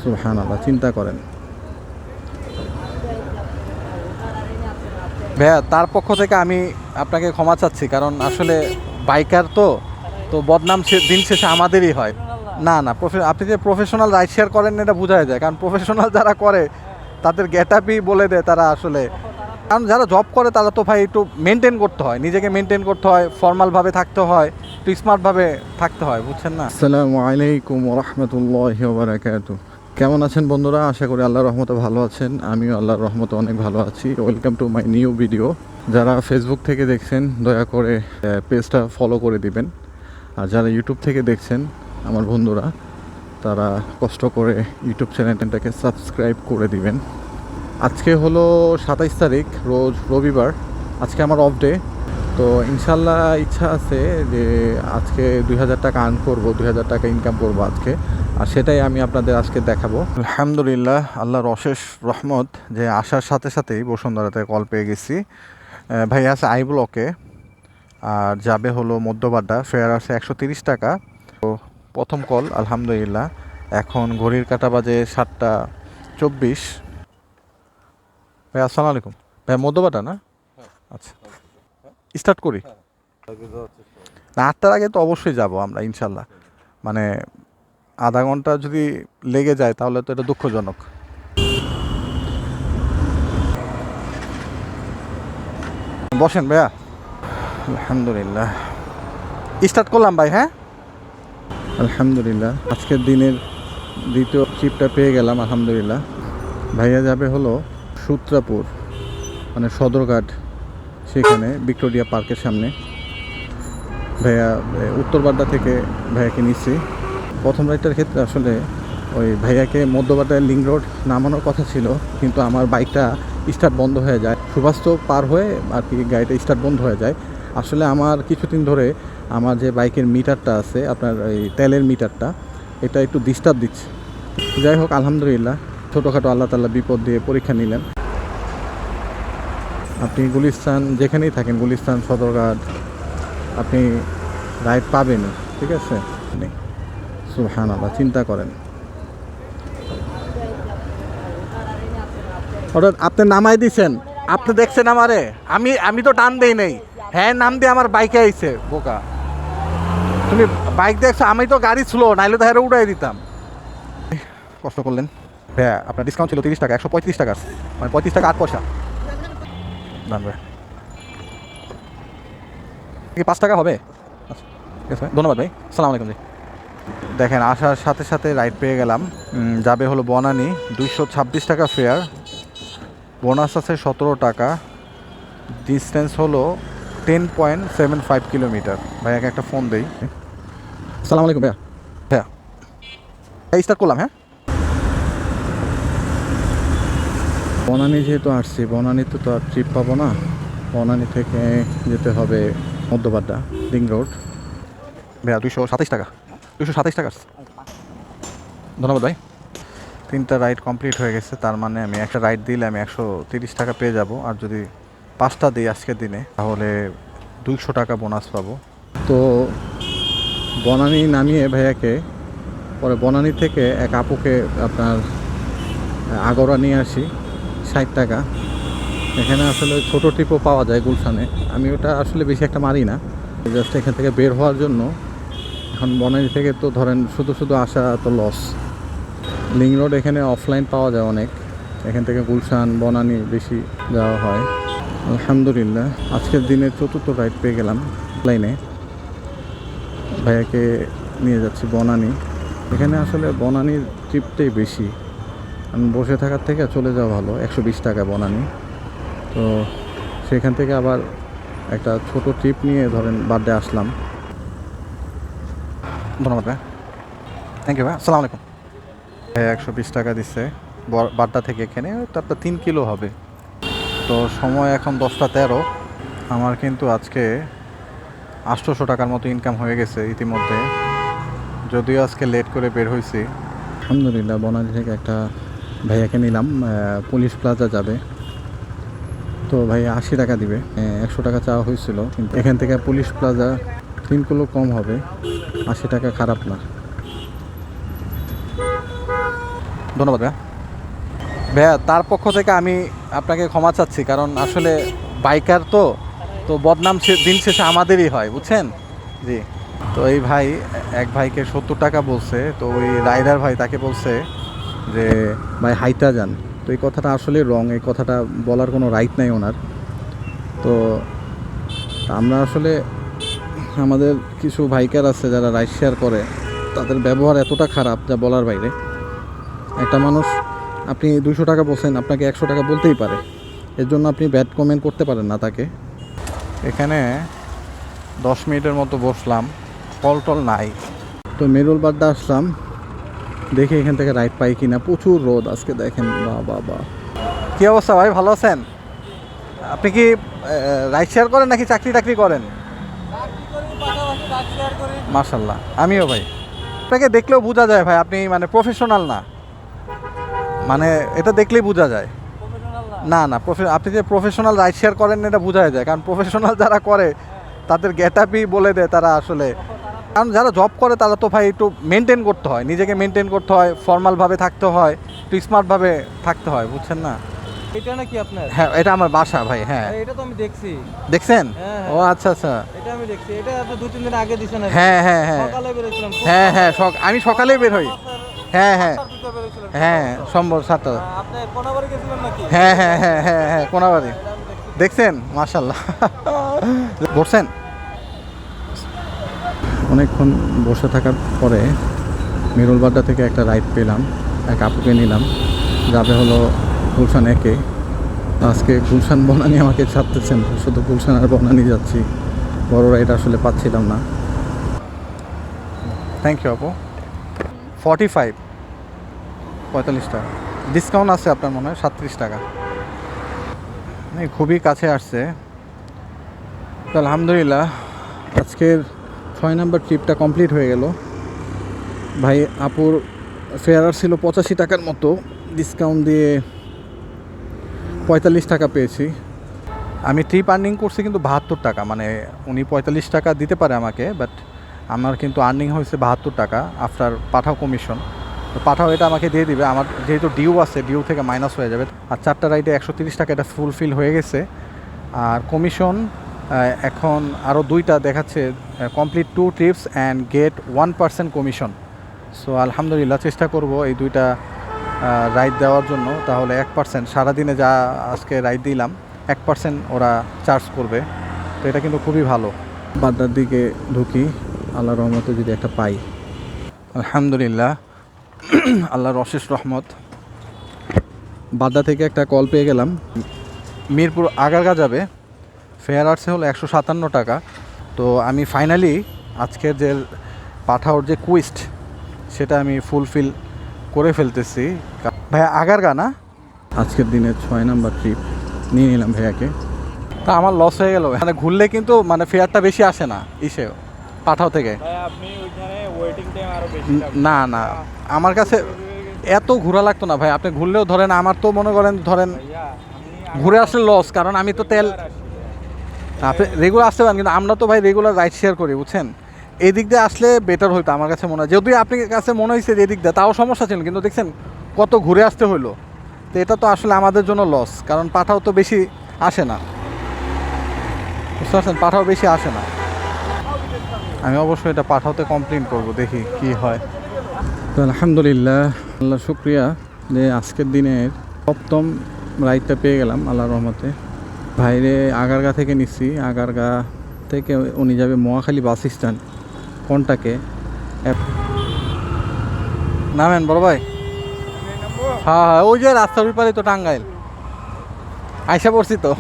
সুবহানাল্লাহ, চিন্তা করেন ভাইয়া। তার পক্ষ থেকে আমি আপনাকে ক্ষমা চাচ্ছি, কারণ আসলে বাইকার তো তো বদনাম দিন শেষে আমাদেরই হয়। না না, আপনি যে প্রফেশনাল রাইড শেয়ার করেন এটা বোঝা যায়, কারণ প্রফেশনাল যারা করে তাদের গেট আপই বলে দেয় তারা আসলে। কারণ যারা জব করে তারা তো ভাই একটু মেনটেন করতে হয়, নিজেকে মেনটেন করতে হয়, ফর্মালভাবে থাকতে হয়, একটু স্মার্টভাবে থাকতে হয়, বুঝছেন না? আসসালামু আলাইকুম ওয়া রাহমাতুল্লাহি ওয়া বারাকাতুহু। কেমন আছেন বন্ধুরা? আশা করি আল্লাহর রহমতে ভালো আছেন। আমিও আল্লাহর রহমতে অনেক ভালো আছি। Welcome to my new video. যারা ফেসবুক থেকে দেখছেন দয়া করে পেজটা ফলো করে দিবেন, আর যারা ইউটিউব থেকে দেখছেন আমার বন্ধুরা তারা কষ্ট করে ইউটিউব চ্যানেলটাকে সাবস্ক্রাইব করে দিবেন। আজকে হলো 27 তারিখ, রোজ রবিবার। আজকে আমার অফ ডে, তো ইনশাল্লাহ ইচ্ছা আছে যে আজকে 2000 টাকা আর্ন করবো, 2000 টাকা ইনকাম করবো আজকে, আর সেটাই আমি আপনাদের আজকে দেখাবো। আলহামদুলিল্লাহ, আল্লাহর অশেষ রহমত যে আসার সাথে সাথেই বসুন্ধরাতে কল পেয়ে গেছি। ভাই আছে আই ব্লকে, আর যাবে হলো মধ্যবাড্ডা, ফেয়ার আছে 130 টাকা। তো প্রথম কল আলহামদুলিল্লাহ। এখন ঘড়ির কাঁটা বাজে 7টা 24। ভাই আসসালামু আলাইকুম। ভাই মধ্যবাড্ডা না? আচ্ছা, স্টার্ট করি না, 8টার আগে তো অবশ্যই যাব আমরা ইনশাল্লাহ। মানে আধা ঘন্টা যদি লেগে যায় তাহলে তো এটা দুঃখজনক। বসেন ভাইয়া। আলহামদুলিল্লাহ, স্টার্ট করলাম ভাই। হ্যাঁ আলহামদুলিল্লাহ, আজকের দিনের দ্বিতীয় ট্রিপটা পেয়ে গেলাম আলহামদুলিল্লাহ। ভাইয়া যাবে হলো সূত্রাপুর, মানে সদরঘাট, সেখানে ভিক্টোরিয়া পার্কের সামনে। ভাইয়া উত্তরবাড্ডা থেকে ভাইয়াকে নিচ্ছি। প্রথম রাইডটার ক্ষেত্রে আসলে ওই ভাইয়াকে মধ্যবাড্ডায় লিঙ্ক রোড নামানোর কথা ছিল, কিন্তু আমার বাইকটা স্টার্ট বন্ধ হয়ে যায়। সুবাস্তব পার হয়ে আর কি গাড়িটা স্টার্ট বন্ধ হয়ে যায়। আসলে আমার কিছুদিন ধরে আমার যে বাইকের মিটারটা আছে, আপনার এই তেলের মিটারটা, এটা একটু ডিস্টার্ব দিচ্ছে। যাই হোক আলহামদুলিল্লাহ, ছোটোখাটো আল্লাহ তাআলা বিপদ দিয়ে পরীক্ষা নিলেন। আপনি গুলিস্তান যেখানেই থাকেন, গুলিস্তান সদরঘাট, আপনি রাইড পাবেন, ঠিক আছে? সুবহানাল্লাহ, চিন্তা করেন। ওটা আপনি নামাই দিছেন, আপনি দেখছেন আমারে? আমি তো টান দেই নাই। হ্যাঁ, নাম দিয়ে আমার বাইকে আইছে বোকা। তুমি বাইক দেখছো, আমি তো গাড়ি স্লো, নাইলে তো হ্যাঁ উড়াই দিতাম। কষ্ট করলেন। হ্যাঁ, আপনার ডিসকাউন্ট ছিল 30 টাকা, 135 টাকা, মানে 35 টাকা 8 পয়সা দাম। কি 5 টাকা হবে? আচ্ছা ঠিক আছে, ধন্যবাদ ভাই। আসসালামু আলাইকুম জি। দেখেন, আসার সাথে সাথে রাইড পেয়ে গেলাম। যাবে হলো বনানী, 226 টাকা ফেয়ার, বোনাস আছে 17 টাকা, ডিস্টেন্স হলো 10.75 কিলোমিটার। ভাইয়াকে একটা ফোন দেই। আসসালামু আলাইকুম ভাইয়া। হ্যাঁ স্টার্ট করলাম। হ্যাঁ, বনানী যেহেতু আসছি, বনানীতে তো আর ট্রিপ পাবো না। বনানী থেকে যেতে হবে মধ্যবাড্ডা লিঙ্ক রোড। ভাইয়া 227 টাকা, 227 টাকা। ধন্যবাদ ভাই। 3টা রাইড কমপ্লিট হয়ে গেছে, তার মানে আমি একটা রাইড দিলে আমি 130 টাকা পেয়ে যাব, আর যদি 5টা দিই আজকের দিনে তাহলে 200 টাকা বোনাস পাবো। তো বনানী নামিয়ে ভাইয়াকে পরে বনানী থেকে এক আপুকে আপনার আগরওয়া নিয়ে আসি, 60 টাকা। এখানে আসলে ছোটো ট্রিপও পাওয়া যায় গুলশানে, আমি ওটা আসলে বেশি একটা মারি না, জাস্ট এখান থেকে বের হওয়ার জন্য। এখন বনানী থেকে তো ধরেন শুধু শুধু আসা তো লস। লিঙ্ক রোড এখানে অফলাইন পাওয়া যায় অনেক, এখান থেকে গুলশান বনানী বেশি যাওয়া হয়। আলহামদুলিল্লাহ, আজকের দিনে 4র্থ রাইড পেয়ে গেলাম লাইনে। ভাইয়াকে নিয়ে যাচ্ছি বনানী। এখানে আসলে বনানীর ট্রিপটাই বেশি, আমি বসে থাকার থেকে চলে যাওয়া ভালো। 120 টাকা বনানী, তো সেখান থেকে আবার একটা ছোট ট্রিপ নিয়ে ধরেন বাড্ডে আসলাম। ধন্যবাদ ভাই, থ্যাংক ইউ ভাই। আসসালামু আলাইকুম। 120 টাকা দিচ্ছে বাড্ডা থেকে এখানে, তারপর 3 কিলো হবে। তো সময় এখন 10টা 13। আমার কিন্তু আজকে 800 টাকার মতো ইনকাম হয়ে গেছে ইতিমধ্যে, যদিও আজকে লেট করে বের হয়েছি। আলহামদুলিল্লাহ, বনানী থেকে একটা ভাইয়াকে নিলাম, পুলিশ প্লাজা যাবে। তো ভাই 80 টাকা দিবে, 100 টাকা চাওয়া হয়েছিল, কিন্তু এখান থেকে পুলিশ প্লাজা 3 কিলো কম হবে, 80 টাকা খারাপ না। ধন্যবাদ ভাইয়া। ভাইয়া তার পক্ষ থেকে আমি আপনাকে ক্ষমা চাচ্ছি, কারণ আসলে বাইকার তো তো বদনাম দিন শেষে আমাদেরই হয়, বুঝছেন। জি। তো এই ভাই এক ভাইকে 70 টাকা বলছে, তো ওই রাইডার ভাই তাকে বলছে যে ভাই হাইটা যান। তো এই কথাটা আসলে রং, এই কথাটা বলার কোনো রাইট নাই ওনার। তো আমরা আসলে আমাদের কিছু বাইকার আছে যারা রাইড শেয়ার করে, তাদের ব্যবহার এতটা খারাপ যা বলার বাইরে। একটা মানুষ, আপনি 200 টাকা বলছেন, আপনাকে 100 টাকা বলতেই পারে, এর জন্য আপনি ব্যাড কমেন্ট করতে পারেন না তাকে। এখানে 10 মিনিটের মতো বসলাম, কল টল নাই। তো মেরুল বাড্ডা আসলাম, দেখি এখান থেকে রাইড পাই কিনা। প্রচুর রোদ আজকে, দেখেন। বা কী অবস্থা ভাই, ভালো আছেন? আপনি কি রাইড শেয়ার করেন নাকি চাকরি টাকরি করেন? মাশাল্লাহ, আমিও ভাই। আপনাকে দেখলেও বোঝা যায় ভাই আপনি মানে প্রফেশনাল না, মানে এটা দেখলেই বোঝা যায়। না না, আপনি যে প্রফেশনাল রাইড শেয়ার করেন এটা বোঝা যায়, কারণ প্রফেশনাল যারা করে তাদের গেট আপই বলে দেয় তারা আসলে। কারণ যারা জব করে তারা তো ভাই একটু মেনটেন করতে হয়, নিজেকে মেনটেন করতে হয়, ফর্মালভাবে থাকতে হয়, একটু স্মার্টভাবে থাকতে হয়, বুঝছেন না? এটা নাকি আপনার? হ্যাঁ, এটা আমার বাসা ভাই। হ্যাঁ, এটা তো আমি দেখছি। দেখছেন? হ্যাঁ, ও আচ্ছা আচ্ছা। এটা আমি দেখছি। এটা আপনি 2-3 দিন আগে দিছেন। হ্যাঁ হ্যাঁ হ্যাঁ সকালে বেরিয়েছিলাম। হ্যাঁ হ্যাঁ, আমি সকালেই বের হই। হ্যাঁ হ্যাঁ বেরিয়েছিলাম। হ্যাঁ, সম্ভব 7টা। আপনি কোনাবাড়ি গেছিলেন নাকি? হ্যাঁ হ্যাঁ হ্যাঁ হ্যাঁ হ্যাঁ, কোনাবাড়ি। দেখছেন? মাশাল্লাহ। বসছেন? অনেকক্ষণ বসে থাকার পরে মিরুল বাড্ডা থেকে একটা রাইড পেলাম, এক আপুকে নিলাম, যাবে হলো গুলশান একে। আজকে গুলশান বনানি আমাকে ছাড়তেছেন, শুধু গুলশান আর বনানি যাচ্ছি, বড় রাইড আসলে পাচ্ছিলাম না। থ্যাংক ইউ আপু। 45, 45 টাকা ডিসকাউন্ট আছে আপনার মনে হয় 37 টাকা। খুবই কাছে আসছে। তো আলহামদুলিল্লাহ আজকের 6 নম্বর ট্রিপটা কমপ্লিট হয়ে গেল। ভাই আপুর ফেয়ার ছিল 85 টাকার মতো, ডিসকাউন্ট দিয়ে 45 টাকা পেয়েছি। আমি ট্রিপ আর্নিং করছি কিন্তু 72 টাকা, মানে উনি 45 টাকা দিতে পারে আমাকে, বাট আমার কিন্তু আর্নিং হয়েছে 72 টাকা আফটার পাঠাও কমিশন। তো পাঠাও এটা আমাকে দিয়ে দিবে, আমার যেহেতু ডিউ আছে, ডিউ থেকে মাইনাস হয়ে যাবে। আর 4টা রাইডে 130 টাকা, এটা ফুলফিল হয়ে গেছে। আর কমিশন এখন আরও 2টা দেখাচ্ছে, complete 2 trips and get 1% commission. So আলহামদুলিল্লাহ চেষ্টা করব এই 2টা রাইড দেওয়ার জন্য, তাহলে 1% সারাদিনে যা আজকে রাইড দিলাম 1% ওরা চার্জ করবে। তো এটা কিন্তু খুবই ভালো। বাড্ডার দিকে ঢুকি, আল্লাহর রহমতে যদি একটা পাই। আলহামদুলিল্লাহ, আল্লাহর অশেষ রহমত। বাড্ডা থেকে একটা কল পেয়ে গেলাম, মিরপুর আগারগা যাবে, ফেয়ার আসছে হলো 157 টাকা। তো আমি ফাইনালি আজকের যে পাঠাওর যে কুইস্ট সেটা আমি ফুলফিল করে ফেলতেছি। ভাইয়া আগারগা না? আজকের দিনের 6 নম্বর ট্রিপ নিয়ে নিলাম ভাইয়াকে। তা আমার লস হয়ে গেল, মানে ঘুরলে কিন্তু মানে ফেয়ারটা বেশি আসে না ইসে পাঠাও থেকে। আপনি ওইখানে ওয়েটিং টাইম আরো বেশি না না, আমার কাছে এত ঘোরা লাগতো না ভাই। আপনি ঘুরলেও ধরেন, আমার তো মনে করেন ধরেন ঘুরে আসলে লস, কারণ আমি তো তেল, আপনি রেগুলার আসতে পারেন, কিন্তু আমরা তো ভাই রেগুলার রাইড শেয়ার করি, বুঝছেন। এই দিক দিয়ে আসলে বেটার হইতো আমার কাছে মনে হয়। যদিও আপনার কাছে মনে হয়েছে যে এদিক দিয়ে, তাও সমস্যা ছিল, কিন্তু দেখছেন কত ঘুরে আসতে হইলো। তো এটা তো আসলে আমাদের জন্য লস, কারণ পাঠাও তো বেশি আসে না, বুঝতে পারছেন, পাঠাও বেশি আসে না। আমি অবশ্যই এটা পাঠাওতে কমপ্লেন করব, দেখি কি হয়। তো আলহামদুলিল্লাহ, আল্লাহ শুক্রিয়া যে আজকের দিনের 7ম রাইডটা পেয়ে গেলাম আল্লাহর রহমতে। ভাইরে আগারগা থেকে নিচ্ছি, আগারগা থেকে উনি যাবে মহাখালী বাস স্ট্যান্ড, কোনটাকে নামেন বড় ভাই? হ্যাঁ হ্যাঁ, ওই যে রাস্তার ব্যাপারে তো টাঙ্গাইল আইসা পড়ছি তো।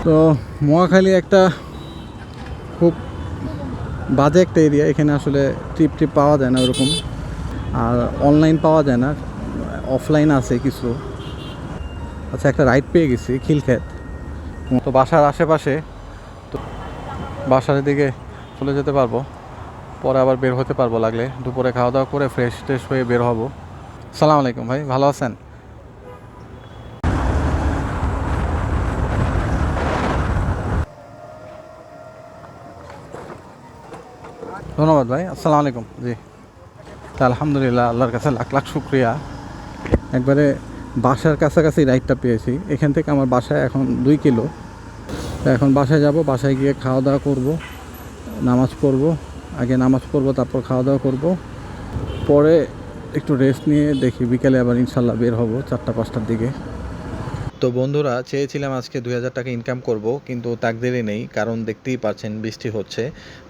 তো মহাখালী একটা খুব বাজে একটা এরিয়া, এখানে আসলে ট্রিপ পাওয়া যায় না ওরকম, আর অনলাইন পাওয়া যায় না, অফলাইন আছে কিছু। আচ্ছা, একটা রাইড পেয়ে গেছি খিলক্ষেত, তো বাসার আশেপাশে, তো বাসার দিকে চলে যেতে পারবো, পরে আবার বের হতে পারবো লাগলে। দুপুরে খাওয়া দাওয়া করে ফ্রেশ ট্রেশ হয়ে বের হব। সালাম আলাইকুম ভাই, ভালো আছেন? ধন্যবাদ ভাই, আসসালামু আলাইকুম। জি। তা আলহামদুলিল্লাহ আল্লাহর কাছে লাখ লাখ শুক্রিয়া, একবারে বাসার কাছাকাছি রাইডটা পেয়েছি। এখান থেকে আমার বাসায় এখন 2 কিলো। তো এখন বাসায় যাব, বাসায় গিয়ে খাওয়া দাওয়া করব, নামাজ পড়ব, আগে নামাজ পড়ব তারপর খাওয়া দাওয়া করব, পরে একটু রেস্ট নিয়ে দেখি বিকেলে আবার ইনশাল্লাহ বের হব 4টা-5টার দিকে। তো বন্ধুরা, চেয়েছিলাম আজকে 2000 টাকা ইনকাম করব, কিন্তু তাকদিরে নেই, কারণ দেখতেই পাচ্ছেন বৃষ্টি হচ্ছে,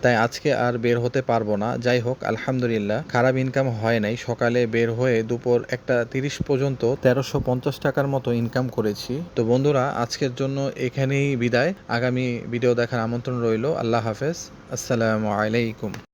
তাই আজকে আর বের হতে পারবো না। যাই হোক, আলহামদুলিল্লাহ খারাপ ইনকাম হয় নাই। সকালে বের হয়ে দুপুর 1টা 30 পর্যন্ত 1350 টাকার মতো ইনকাম করেছি। তো বন্ধুরা, আজকের জন্য এখানেই বিদায়। আগামী ভিডিও দেখার আমন্ত্রণ রইল। আল্লাহ হাফেজ, আসসালামু আলাইকুম।